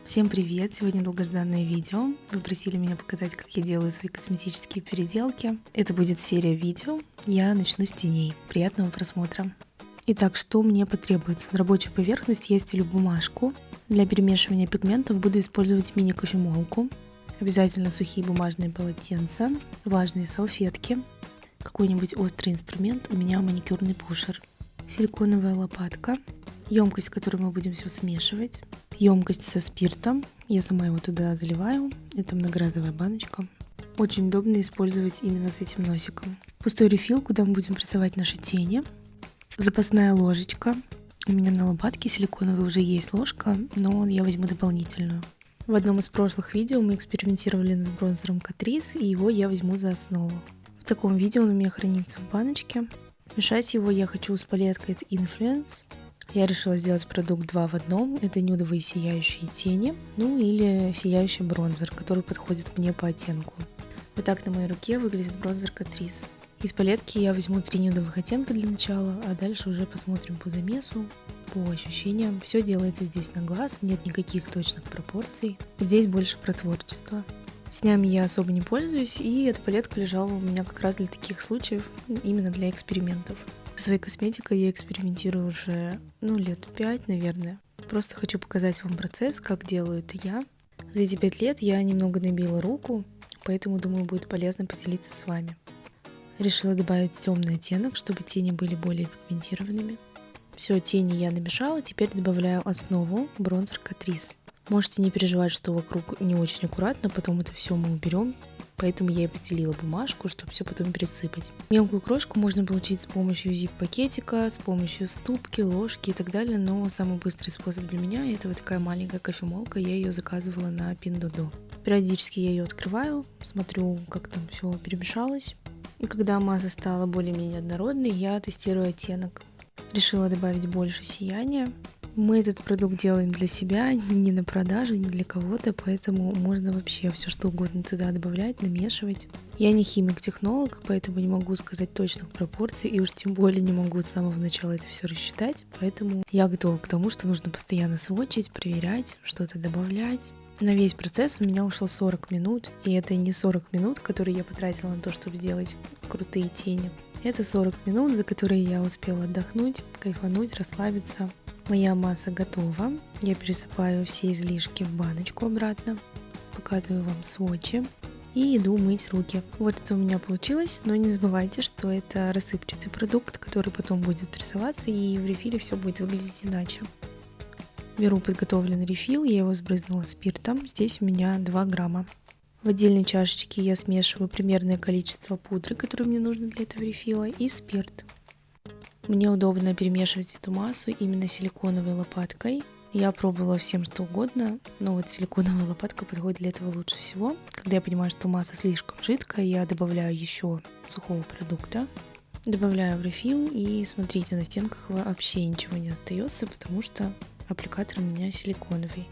Всем привет! Сегодня долгожданное видео. Вы просили меня показать, как я делаю свои косметические переделки. Это будет серия видео. Я начну с теней. Приятного просмотра! Итак, что мне потребуется? На рабочую поверхность я стелю бумажку. Для перемешивания пигментов буду использовать мини-кофемолку. Обязательно сухие бумажные полотенца, влажные салфетки, какой-нибудь острый инструмент, у меня маникюрный пушер, силиконовая лопатка, емкость, в которой мы будем все смешивать, емкость со спиртом, я сама его туда заливаю, это многоразовая баночка. Очень удобно использовать именно с этим носиком. Пустой рефил, куда мы будем прессовать наши тени, запасная ложечка. У меня на лопатке силиконовой уже есть ложка, но я возьму дополнительную. В одном из прошлых видео мы экспериментировали над бронзером Catrice, и его я возьму за основу. В таком виде он у меня хранится в баночке. Смешать его я хочу с палеткой от Influence. Я решила сделать продукт 2 в одном. Это нюдовые сияющие тени, ну или сияющий бронзер, который подходит мне по оттенку. Вот так на моей руке выглядит бронзер Catrice. Из палетки я возьму 3 нюдовых оттенка для начала, а дальше уже посмотрим по замесу, по ощущениям. Все делается здесь на глаз, нет никаких точных пропорций. Здесь больше про творчество. Тенями я особо не пользуюсь, и эта палетка лежала у меня как раз для таких случаев, именно для экспериментов. Со своей косметикой я экспериментирую уже, лет 5, наверное. Просто хочу показать вам процесс, как делаю это я. За эти 5 лет я немного набила руку, поэтому, думаю, будет полезно поделиться с вами. Решила добавить темный оттенок, чтобы тени были более пигментированными. Все, тени я намешала, теперь добавляю основу бронзер Catrice. Можете не переживать, что вокруг не очень аккуратно, потом это все мы уберем. Поэтому я и постелила бумажку, чтобы все потом пересыпать. Мелкую крошку можно получить с помощью зип-пакетика, с помощью ступки, ложки и так далее. Но самый быстрый способ для меня это вот такая маленькая кофемолка. Я ее заказывала на Pinduoduo. Периодически я ее открываю, смотрю, как там все перемешалось. И когда масса стала более-менее однородной, я тестирую оттенок. Решила добавить больше сияния. Мы этот продукт делаем для себя, не на продажу, не для кого-то, поэтому можно вообще все что угодно туда добавлять, намешивать. Я не химик-технолог, поэтому не могу сказать точных пропорций, и уж тем более не могу с самого начала это все рассчитать, поэтому я готова к тому, что нужно постоянно сводчить, проверять, что-то добавлять. На весь процесс у меня ушло 40 минут, и это не 40 минут, которые я потратила на то, чтобы сделать крутые тени. Это 40 минут, за которые я успела отдохнуть, кайфануть, расслабиться. Моя масса готова. Я пересыпаю все излишки в баночку обратно. Показываю вам сводчи. И иду мыть руки. Вот это у меня получилось, но не забывайте, что это рассыпчатый продукт, который потом будет прессоваться, и в рефиле все будет выглядеть иначе. Беру подготовленный рефил, я его сбрызнула спиртом. Здесь у меня 2 грамма. В отдельной чашечке я смешиваю примерное количество пудры, которое мне нужно для этого рефила, и спирт. Мне удобно перемешивать эту массу именно силиконовой лопаткой. Я пробовала всем что угодно, но вот силиконовая лопатка подходит для этого лучше всего. Когда я понимаю, что масса слишком жидкая, я добавляю еще сухого продукта. Добавляю в рефил, и смотрите, на стенках вообще ничего не остается, потому что аппликатор у меня силиконовый.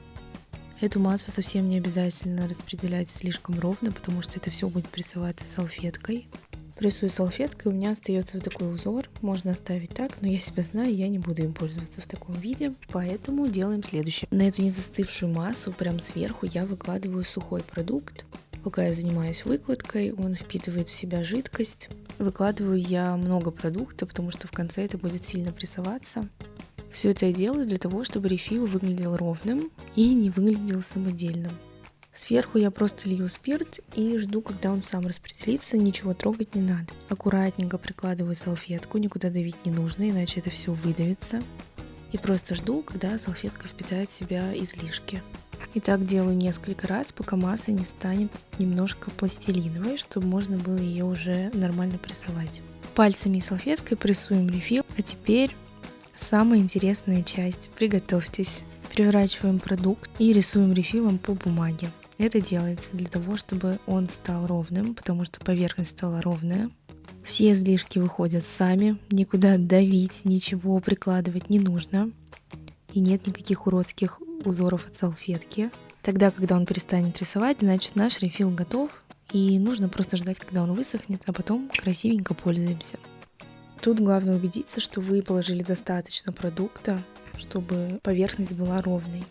Эту массу совсем не обязательно распределять слишком ровно, потому что это все будет прессоваться салфеткой. Прессую салфеткой, у меня остается вот такой узор. Можно оставить так, но я себя знаю, я не буду им пользоваться в таком виде. Поэтому делаем следующее. На эту не застывшую массу прям сверху я выкладываю сухой продукт. Пока я занимаюсь выкладкой, он впитывает в себя жидкость. Выкладываю я много продукта, потому что в конце это будет сильно прессоваться. Все это я делаю для того, чтобы рефил выглядел ровным и не выглядел самодельным. Сверху я просто лью спирт и жду, когда он сам распределится, ничего трогать не надо. Аккуратненько прикладываю салфетку, никуда давить не нужно, иначе это все выдавится. И просто жду, когда салфетка впитает в себя излишки. И так делаю несколько раз, пока масса не станет немножко пластилиновой, чтобы можно было ее уже нормально прессовать. Пальцами и салфеткой прессуем рефил, а теперь самая интересная часть. Приготовьтесь. Переворачиваем продукт и рисуем рефилом по бумаге. Это делается для того, чтобы он стал ровным, потому что поверхность стала ровная. Все излишки выходят сами, никуда давить, ничего прикладывать не нужно. И нет никаких уродских узоров от салфетки. Тогда, когда он перестанет рисовать, значит наш рефил готов. И нужно просто ждать, когда он высохнет, а потом красивенько пользуемся. Тут главное убедиться, что вы положили достаточно продукта, чтобы поверхность была ровной.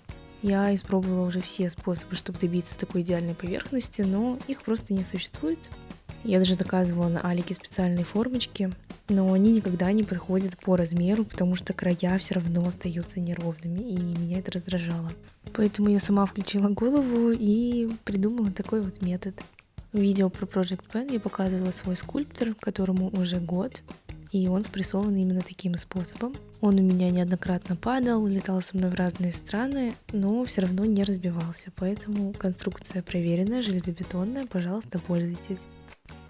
Я испробовала уже все способы, чтобы добиться такой идеальной поверхности, но их просто не существует. Я даже заказывала на Алике специальные формочки, но они никогда не подходят по размеру, потому что края все равно остаются неровными, и меня это раздражало. Поэтому я сама включила голову и придумала такой вот метод. В видео про Project Pen я показывала свой скульптор, которому уже год, и он спрессован именно таким способом. Он у меня неоднократно падал, летал со мной в разные страны, но все равно не разбивался, поэтому конструкция проверенная, железобетонная, пожалуйста, пользуйтесь.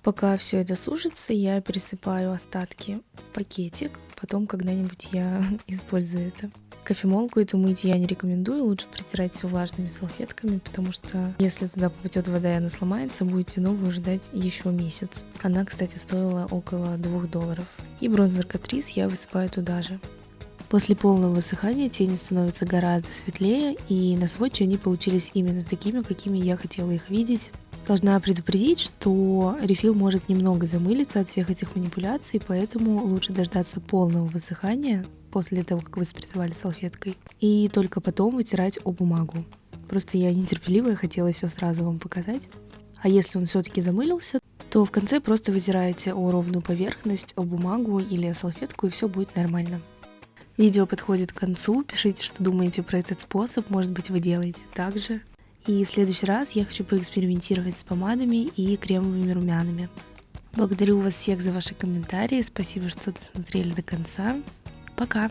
Пока все это сушится, я пересыпаю остатки в пакетик, потом когда-нибудь я использую это. Кофемолку эту мыть я не рекомендую, лучше протирать все влажными салфетками, потому что если туда попадет вода и она сломается, будете новую ждать еще месяц. Она, кстати, стоила около $2. И бронзер Catrice я высыпаю туда же. После полного высыхания тени становятся гораздо светлее, и на сводче они получились именно такими, какими я хотела их видеть. Должна предупредить, что рефил может немного замылиться от всех этих манипуляций, поэтому лучше дождаться полного высыхания после того, как вы спрессовали салфеткой, и только потом вытирать о бумагу. Просто я нетерпеливая, хотела все сразу вам показать. А если он все-таки замылился, то в конце просто вытираете о ровную поверхность, о бумагу или о салфетку, и все будет нормально. Видео подходит к концу, пишите, что думаете про этот способ, может быть, вы делаете так же. И в следующий раз я хочу поэкспериментировать с помадами и кремовыми румянами. Благодарю вас всех за ваши комментарии, спасибо, что досмотрели до конца. Пока!